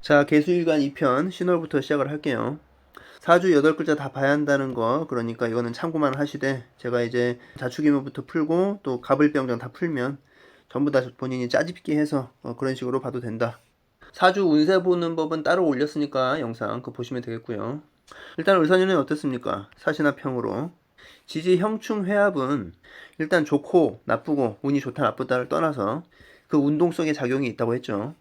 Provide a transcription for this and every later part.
자, 개수일간 2편 신월부터 시작을 할게요. 사주 8글자 다 봐야 한다는 거, 그러니까 이거는 참고만 하시되, 제가 이제 자축이묘부터 풀고 또 갑을병정 다 풀면 전부 다 본인이 짜집기 해서 그런 식으로 봐도 된다. 사주 운세 보는 법은 따로 올렸으니까 영상 그거 보시면 되겠고요. 일단 을사년은 어떻습니까? 사시나 평으로 지지 형충 회합은 일단 좋고 나쁘고, 운이 좋다 나쁘다를 떠나서 그 운동성의 작용이 있다고 했죠.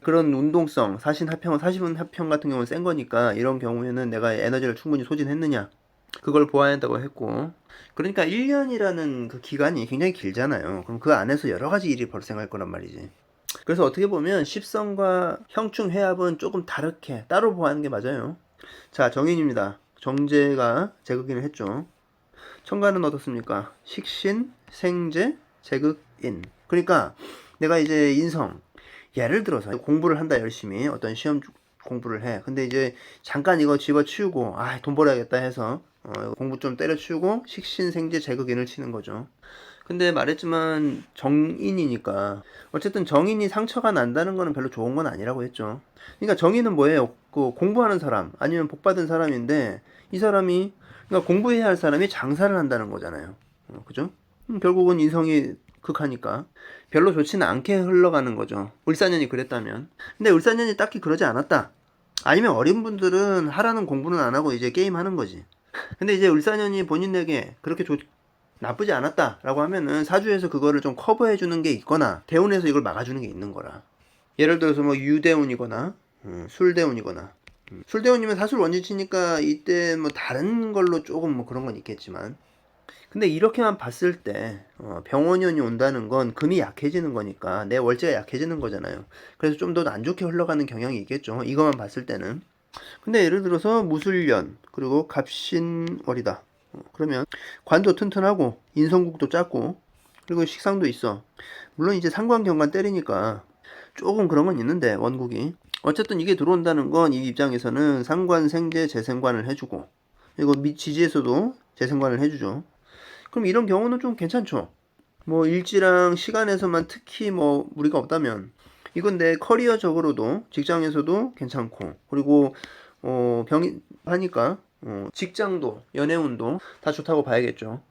그런 운동성, 사신합평, 사신합평 같은 경우는 센 거니까 이런 경우에는 내가 에너지를 충분히 소진했느냐, 그걸 보아야 한다고 했고, 그러니까 1년이라는 그 기간이 굉장히 길잖아요. 그럼 그 안에서 여러 가지 일이 발생할 거란 말이지. 그래서 어떻게 보면 십성과 형충 해합은 조금 다르게 따로 보아하는 게 맞아요. 자, 정인입니다. 정제가 제극인을 했죠. 천간은 어떻습니까? 식신, 생재, 제극인. 그러니까 내가 이제 인성, 예를 들어서 공부를 한다, 열심히 어떤 시험 공부를 해. 근데 이제 잠깐 이거 집어치우고 돈 벌어야겠다 해서 공부 좀 때려치우고 식신생재 제극인을 치는 거죠. 근데 말했지만 정인이니까 어쨌든 정인이 상처가 난다는 거는 별로 좋은 건 아니라고 했죠. 그러니까 정인은 뭐예요? 그 공부하는 사람 아니면 복받은 사람인데, 이 사람이, 그러니까 공부해야 할 사람이 장사를 한다는 거잖아요. 그죠? 결국은 인성이 극하니까 별로 좋지는 않게 흘러가는 거죠. 을사년이 그랬다면. 근데 을사년이 딱히 그러지 않았다. 아니면 어린 분들은 하라는 공부는 안 하고 이제 게임 하는 거지. 근데 이제 을사년이 본인에게 그렇게 나쁘지 않았다라고 하면은 사주에서 그거를 좀 커버해 주는 게 있거나 대운에서 이걸 막아주는 게 있는 거라. 예를 들어서 뭐 유대운이거나 술대운이거나, 술대운이면 사술 원진치니까 이때 뭐 다른 걸로 조금 뭐 그런 건 있겠지만, 근데 이렇게만 봤을 때 병원연이 온다는 건 금이 약해지는 거니까 내 월지가 약해지는 거잖아요. 그래서 좀 더 안 좋게 흘러가는 경향이 있겠죠, 이것만 봤을 때는. 근데 예를 들어서 무술년 그리고 갑신월이다. 그러면 관도 튼튼하고 인성국도 작고 그리고 식상도 있어. 물론 이제 상관경관 때리니까 조금 그런 건 있는데, 원국이 어쨌든 이게 들어온다는 건 이 입장에서는 상관 생재 재생관을 해주고, 그리고 지지에서도 재생관을 해주죠. 그럼 이런 경우는 좀 괜찮죠. 뭐 일지랑 시간에서만 특히 뭐 무리가 없다면 이건 내 커리어적으로도 직장에서도 괜찮고, 그리고 병이 하니까 직장도 연애운도 다 좋다고 봐야겠죠.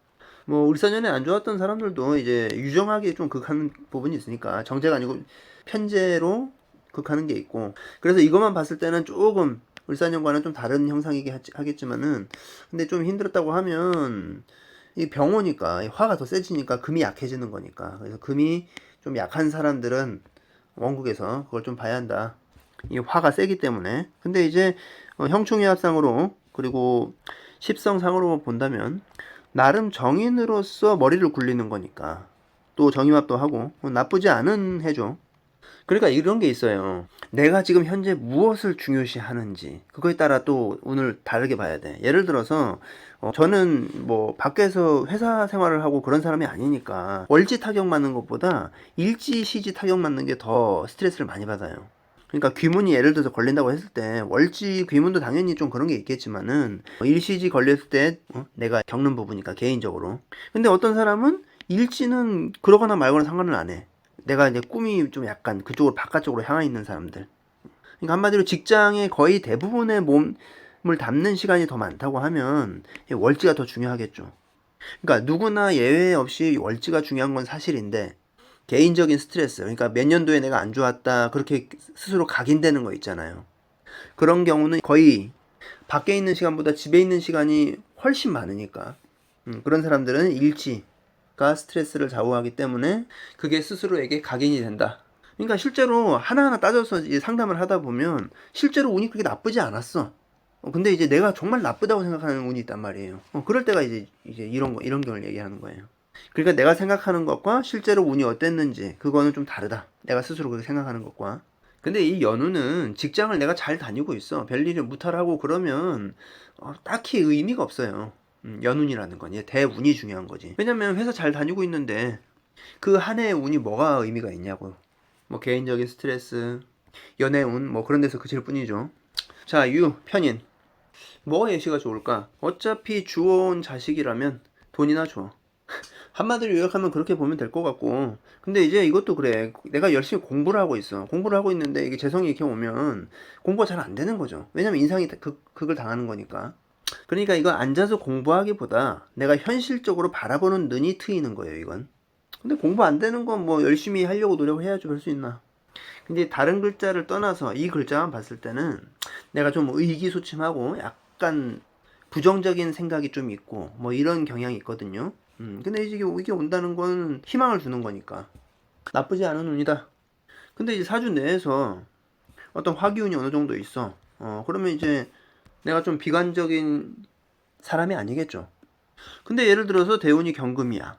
뭐 을사년에 안 좋았던 사람들도 이제 유정하게 좀 극하는 부분이 있으니까, 정제가 아니고 편제로 극하는 게 있고, 그래서 이것만 봤을 때는 조금 을사년과는 좀 다른 형상이긴 하겠지만은, 근데 좀 힘들었다고 하면 이 병오니까 화가 더 세지니까 금이 약해지는 거니까, 그래서 금이 좀 약한 사람들은 원국에서 그걸 좀 봐야 한다. 이 화가 세기 때문에. 근데 이제 형충해합상으로 그리고 십성상으로 본다면 나름 정인으로서 머리를 굴리는 거니까 또 정임합도 하고 나쁘지 않은 해죠. 그러니까 이런 게 있어요. 내가 지금 현재 무엇을 중요시 하는지 그거에 따라 또 운을 다르게 봐야 돼. 예를 들어서 저는 뭐 밖에서 회사 생활을 하고 그런 사람이 아니니까 월지 타격 맞는 것보다 일지 시지 타격 맞는 게 더 스트레스를 많이 받아요. 그러니까 귀문이 예를 들어서 걸린다고 했을 때 월지 귀문도 당연히 좀 그런 게 있겠지만은 일시지 걸렸을 때 내가 겪는 부분이니까 개인적으로. 근데 어떤 사람은 일지는 그러거나 말거나 상관을 안 해. 내가 이제 꿈이 좀 약간 그쪽으로 바깥쪽으로 향해 있는 사람들. 그러니까 한마디로 직장의 거의 대부분의 몸을 담는 시간이 더 많다고 하면 월지가 더 중요하겠죠. 그러니까 누구나 예외 없이 월지가 중요한 건 사실인데, 개인적인 스트레스, 그러니까 몇 년도에 내가 안 좋았다 그렇게 스스로 각인되는 거 있잖아요. 그런 경우는 거의 밖에 있는 시간보다 집에 있는 시간이 훨씬 많으니까, 그런 사람들은 일지가 스트레스를 좌우하기 때문에 그게 스스로에게 각인이 된다. 그러니까 실제로 하나하나 따져서 이제 상담을 하다 보면 실제로 운이 그렇게 나쁘지 않았어. 근데 이제 내가 정말 나쁘다고 생각하는 운이 있단 말이에요. 그럴 때가 이제 이런 경우를 얘기하는 거예요. 그러니까 내가 생각하는 것과 실제로 운이 어땠는지 그거는 좀 다르다. 내가 스스로 그렇게 생각하는 것과. 근데 이 연우는 직장을 내가 잘 다니고 있어. 별일을 무탈하고 그러면 딱히 의미가 없어요. 연운이라는 건 얘 대운이 중요한 거지. 왜냐면 회사 잘 다니고 있는데 그 한 해의 운이 뭐가 의미가 있냐고. 뭐 개인적인 스트레스, 연애운 뭐 그런 데서 그칠 뿐이죠. 자, 편인. 뭐가 예시가 좋을까? 어차피 주워온 자식이라면 돈이나 줘. 한마디로 요약하면 그렇게 보면 될 것 같고. 근데 이제 이것도 그래. 내가 열심히 공부를 하고 있어. 공부를 하고 있는데 이게 재성이 이렇게 오면 공부가 잘 안 되는 거죠. 왜냐면 인상이 그걸 당하는 거니까. 그러니까 이거 앉아서 공부하기보다 내가 현실적으로 바라보는 눈이 트이는 거예요, 이건. 근데 공부 안 되는 건 뭐 열심히 하려고 노력해야지 할 수 있나. 근데 다른 글자를 떠나서 이 글자만 봤을 때는 내가 좀 의기소침하고 약간 부정적인 생각이 좀 있고 뭐 이런 경향이 있거든요. 근데 이게 온다는 건 희망을 주는 거니까 나쁘지 않은 운이다. 근데 이제 사주 내에서 어떤 화기운이 어느 정도 있어. 그러면 이제 내가 좀 비관적인 사람이 아니겠죠. 근데 예를 들어서 대운이 경금이야.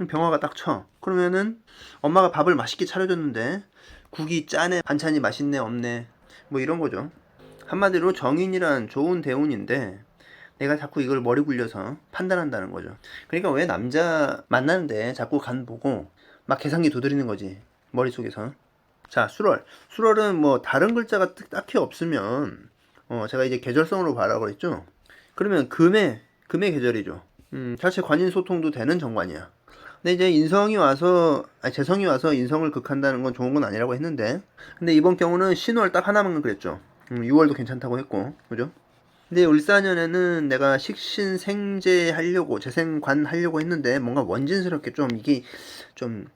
병화가 딱 쳐. 그러면은 엄마가 밥을 맛있게 차려줬는데 국이 짜네, 반찬이 맛있네, 없네. 뭐 이런 거죠. 한마디로 정인이란 좋은 대운인데 내가 자꾸 이걸 머리 굴려서 판단한다는 거죠. 그러니까 왜 남자 만나는데 자꾸 간 보고 막 계산기 두드리는 거지. 머릿속에서. 자, 수월. 수월은 뭐 다른 글자가 딱히 없으면 제가 이제 계절성으로 봐라고 했죠. 그러면 금의 계절이죠. 자체 관인 소통도 되는 정관이야. 근데 이제 인성이 와서 재성이 와서 인성을 극한다는 건 좋은 건 아니라고 했는데 근데 이번 경우는 신월 딱 하나만 그랬죠. 6월도 괜찮다고 했고 그죠? 근데 을사년에는 내가 식신생재 하려고 재생관 하려고 했는데 뭔가 원진스럽게 좀 이게 좀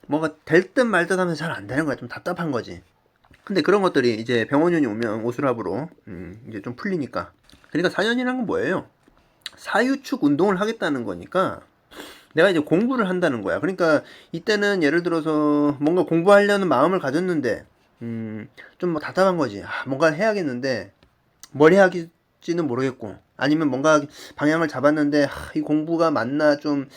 뭔가 될 듯 말 듯 하면서 잘 안 되는 거야. 좀 답답한 거지. 근데 그런 것들이 이제 병원년이 오면 오수랍으로 이제 좀 풀리니까. 그러니까 사년이란 건 뭐예요? 사유축 운동을 하겠다는 거니까 내가 이제 공부를 한다는 거야. 그러니까 이때는 예를 들어서 뭔가 공부하려는 마음을 가졌는데 좀 뭐 답답한 거지. 뭔가 해야겠는데 뭘 해야지는 모르겠고 아니면 뭔가 방향을 잡았는데 이 공부가 맞나 좀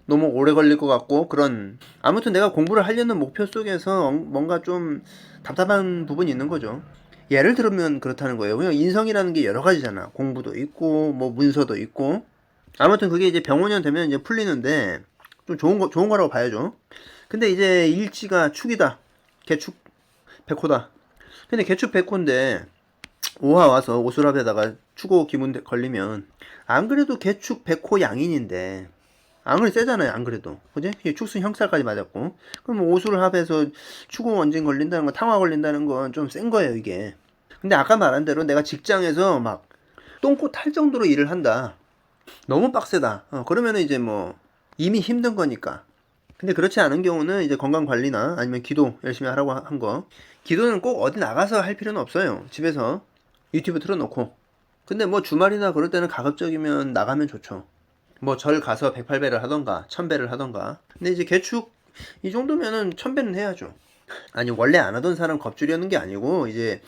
너무 오래 걸릴 것 같고 그런 아무튼 내가 공부를 하려는 목표 속에서 뭔가 좀 답답한 부분이 있는 거죠. 예를 들면 그렇다는 거예요. 그냥 인성이라는 게 여러 가지잖아. 공부도 있고 뭐 문서도 있고 아무튼 그게 이제 병원년 되면 이제 풀리는데 좀 좋은 거라고 봐야죠. 근데 이제 일지가 축이다. 개축 백호다. 근데 개축 백호인데 오화 와서 오수랍에다가 축오 기문 걸리면 안 그래도 개축 백호 양인인데 안 그래도 세잖아요. 안 그래도 그지? 축순 형살까지 맞았고 그럼 오수를 합해서 축오 원진 걸린다는 건 탕화 걸린다는 건 좀 센 거예요 이게. 근데 아까 말한 대로 내가 직장에서 막 똥꼬 탈 정도로 일을 한다. 너무 빡세다. 그러면은 이제 뭐 이미 힘든 거니까. 근데 그렇지 않은 경우는 이제 건강 관리나 아니면 기도 열심히 하라고 한 거. 기도는 꼭 어디 나가서 할 필요는 없어요. 집에서 유튜브 틀어놓고. 근데 뭐 주말이나 그럴 때는 가급적이면 나가면 좋죠. 뭐 절 가서 108배를 하던가 1000배를 하던가. 근데 이제 개축 이 정도면은 1000배는 해야죠. 아니 원래 안 하던 사람 겁주려는 게 아니고 이제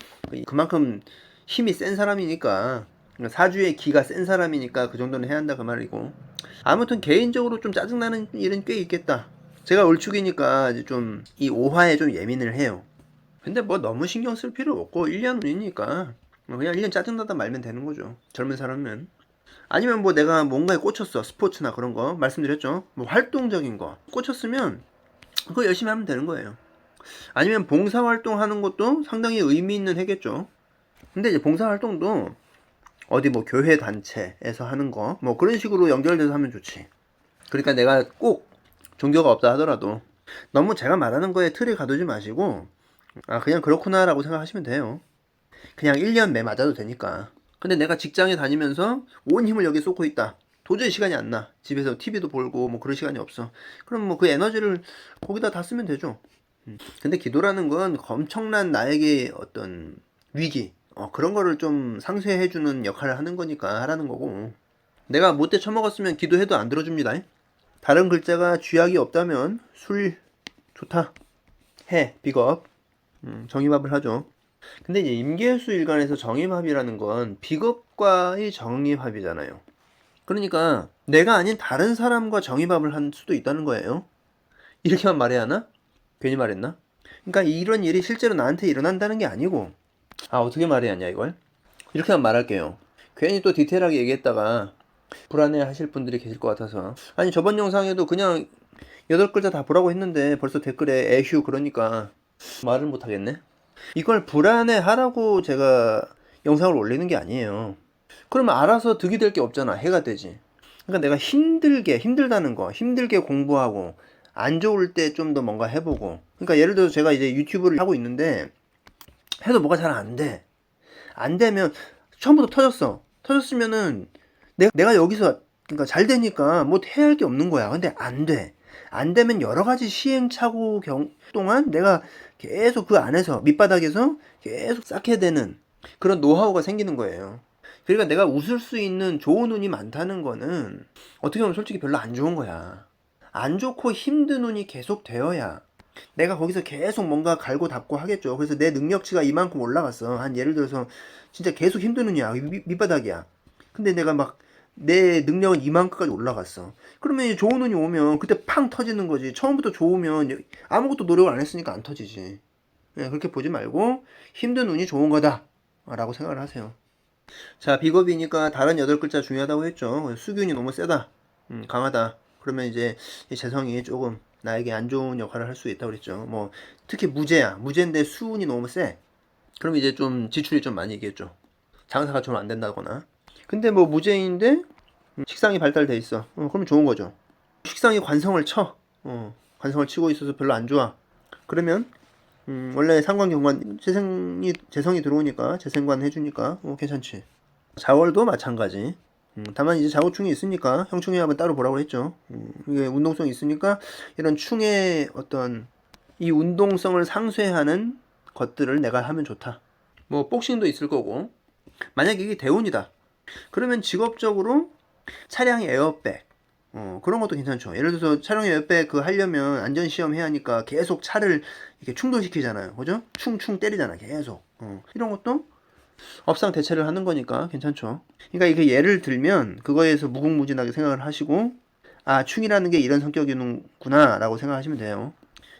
그만큼 힘이 센 사람이니까 사주의 기가 센 사람이니까 그 정도는 해야 한다 그 말이고. 아무튼 개인적으로 좀 짜증나는 일은 꽤 있겠다. 제가 을축이니까 이제 좀 이 오화에 좀 예민을 해요. 근데 뭐 너무 신경 쓸 필요 없고 1년 후이니까 그냥 1년 짜증나다 말면 되는 거죠. 젊은 사람은. 아니면 뭐 내가 뭔가에 꽂혔어. 스포츠나 그런 거 말씀드렸죠. 뭐 활동적인 거 꽂혔으면 그거 열심히 하면 되는 거예요. 아니면 봉사활동 하는 것도 상당히 의미 있는 해겠죠. 근데 이제 봉사활동도 어디 뭐 교회 단체에서 하는 거 뭐 그런 식으로 연결돼서 하면 좋지. 그러니까 내가 꼭 종교가 없다 하더라도 너무 제가 말하는 거에 틀을 가두지 마시고 그냥 그렇구나라고 생각하시면 돼요. 그냥 1년 매 맞아도 되니까. 근데 내가 직장에 다니면서 온 힘을 여기 쏟고 있다. 도저히 시간이 안 나. 집에서 TV도 보고 뭐 그럴 시간이 없어. 그럼 뭐 그 에너지를 거기다 다 쓰면 되죠. 근데 기도라는 건 엄청난 나에게 어떤 위기 그런 거를 좀 상쇄해주는 역할을 하는 거니까 하라는 거고. 내가 못돼 처먹었으면 기도해도 안 들어줍니다. 다른 글자가 쥐약이 없다면 술 좋다 해 비겁 정의밥을 하죠. 근데 이제 임계수 일간에서 정의합이라는 건 비겁과의 정의합이잖아요. 그러니까 내가 아닌 다른 사람과 정의합을 할 수도 있다는 거예요. 이렇게만 말해야 하나? 괜히 말했나? 그러니까 이런 일이 실제로 나한테 일어난다는 게 아니고 어떻게 말해야 하냐 이걸? 이렇게만 말할게요. 괜히 또 디테일하게 얘기했다가 불안해 하실 분들이 계실 것 같아서. 아니 저번 영상에도 그냥 8글자 다 보라고 했는데 벌써 댓글에 에휴 그러니까 말을 못하겠네. 이걸 불안해 하라고 제가 영상을 올리는 게 아니에요. 그러면 알아서 득이 될 게 없잖아. 해가 되지. 그러니까 내가 힘들다는 거, 힘들게 공부하고 안 좋을 때 좀 더 뭔가 해보고. 그러니까 예를 들어서 제가 이제 유튜브를 하고 있는데 해도 뭐가 잘 안 돼. 안 되면 처음부터 터졌어. 터졌으면은 내가 여기서 그러니까 잘 되니까 뭐 해야 할 게 없는 거야. 근데 안 돼. 안 되면 여러 가지 시행착오 동안 내가 계속 그 안에서 밑바닥에서 계속 쌓게 되는 그런 노하우가 생기는 거예요. 그러니까 내가 웃을 수 있는 좋은 운이 많다는 거는 어떻게 보면 솔직히 별로 안 좋은 거야. 안 좋고 힘든 운이 계속 되어야 내가 거기서 계속 뭔가 갈고 닦고 하겠죠. 그래서 내 능력치가 이만큼 올라갔어. 한 예를 들어서 진짜 계속 힘든 운이야. 밑바닥이야. 근데 내가 막 내 능력은 이만큼까지 올라갔어. 그러면 이제 좋은 운이 오면 그때 팡 터지는 거지. 처음부터 좋으면 아무것도 노력을 안 했으니까 안 터지지. 네, 그렇게 보지 말고 힘든 운이 좋은 거다 라고 생각을 하세요. 자, 비겁이니까 다른 8글자 중요하다고 했죠. 수균이 너무 세다. 강하다. 그러면 이제 재성이 조금 나에게 안 좋은 역할을 할 수 있다고 그랬죠. 뭐 특히 무제야. 무제인데 수운이 너무 세. 그럼 이제 좀 지출이 좀 많이 있겠죠. 장사가 좀 안 된다거나. 근데 뭐 무제인데 식상이 발달돼 있어. 그러면 좋은 거죠. 식상이 관성을 쳐. 관성을 치고 있어서 별로 안 좋아. 그러면 원래 상관경관 재성이 들어오니까 재생관 해주니까 괜찮지. 자월도 마찬가지. 다만 이제 자고충이 있으니까 형충의 합은 따로 보라고 했죠. 이게 운동성이 있으니까 이런 충의 어떤 이 운동성을 상쇄하는 것들을 내가 하면 좋다. 뭐 복싱도 있을 거고. 만약에 이게 대운이다. 그러면 직업적으로 차량 에어백 그런 것도 괜찮죠. 예를 들어서 차량 에어백 그 하려면 안전시험 해야 하니까 계속 차를 이렇게 충돌시키잖아요. 그죠? 충충 때리잖아. 계속. 이런 것도 업상 대체를 하는 거니까 괜찮죠. 그러니까 이게 예를 들면 그거에서 무궁무진하게 생각을 하시고 아 충이라는 게 이런 성격이구나 라고 생각하시면 돼요.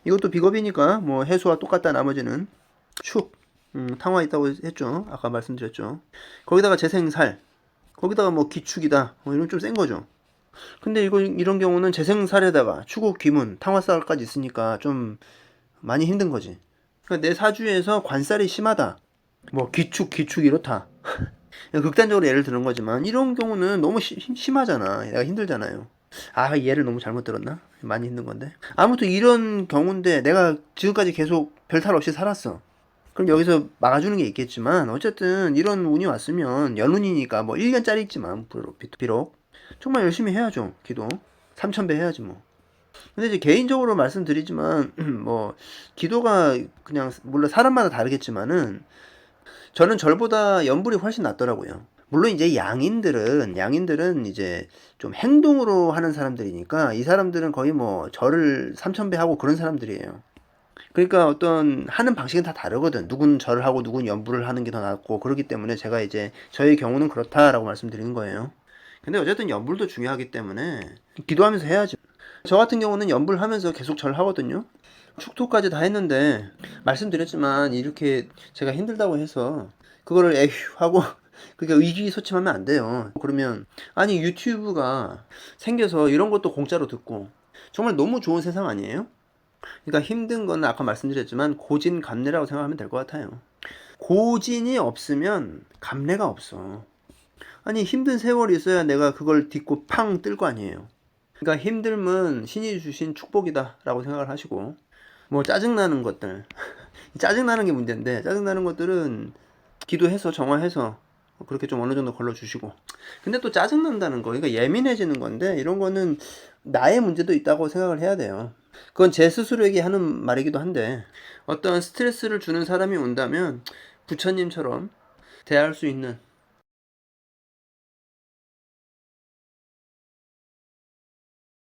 이것도 비겁이니까 뭐 해수와 똑같다. 나머지는 축 탕화 있다고 했죠. 아까 말씀드렸죠. 거기다가 재생살 거기다가 뭐 기축이다 이런 좀 센 거죠. 근데 이런 경우는 재생살에다가 추국 귀문 탕화살까지 있으니까 좀 많이 힘든 거지. 그러니까 내 사주에서 관살이 심하다. 뭐 기축 이렇다. 극단적으로 예를 드는 거지만 이런 경우는 너무 심하잖아. 내가 힘들잖아요. 아 얘를 너무 잘못 들었나? 많이 힘든 건데. 아무튼 이런 경우인데 내가 지금까지 계속 별탈 없이 살았어. 그럼 여기서 막아주는 게 있겠지만 어쨌든 이런 운이 왔으면 연운이니까 뭐 1년짜리 있지만 비록 정말 열심히 해야죠. 기도 3000배 해야지 뭐. 근데 이제 개인적으로 말씀드리지만 뭐 기도가 그냥 물론 사람마다 다르겠지만은 저는 절보다 연불이 훨씬 낫더라고요. 물론 이제 양인들은 이제 좀 행동으로 하는 사람들이니까 이 사람들은 거의 뭐 절을 3000배 하고 그런 사람들이에요. 그러니까 어떤 하는 방식은 다 다르거든. 누군 절을 하고 누군 연불을 하는 게 더 낫고 그렇기 때문에 제가 이제 저의 경우는 그렇다라고 말씀드리는 거예요. 근데 어쨌든 연불도 중요하기 때문에 기도하면서 해야지. 저 같은 경우는 연불하면서 계속 절 하거든요. 축토까지 다 했는데 말씀드렸지만 이렇게 제가 힘들다고 해서 그거를 에휴 하고 그게 의기소침하면 안 돼요. 그러면 아니 유튜브가 생겨서 이런 것도 공짜로 듣고 정말 너무 좋은 세상 아니에요? 그러니까 힘든 건 아까 말씀드렸지만 고진감래라고 생각하면 될 것 같아요. 고진이 없으면 감래가 없어. 아니 힘든 세월이 있어야 내가 그걸 딛고 팡 뜰 거 아니에요. 그러니까 힘듦은 신이 주신 축복이다 라고 생각을 하시고 뭐 짜증나는 것들 짜증나는 게 문제인데 짜증나는 것들은 기도해서 정화해서 그렇게 좀 어느 정도 걸러주시고 근데 또 짜증난다는 거 그러니까 예민해지는 건데 이런 거는 나의 문제도 있다고 생각을 해야 돼요. 그건 제 스스로에게 하는 말이기도 한데 어떤 스트레스를 주는 사람이 온다면 부처님처럼 대할 수 있는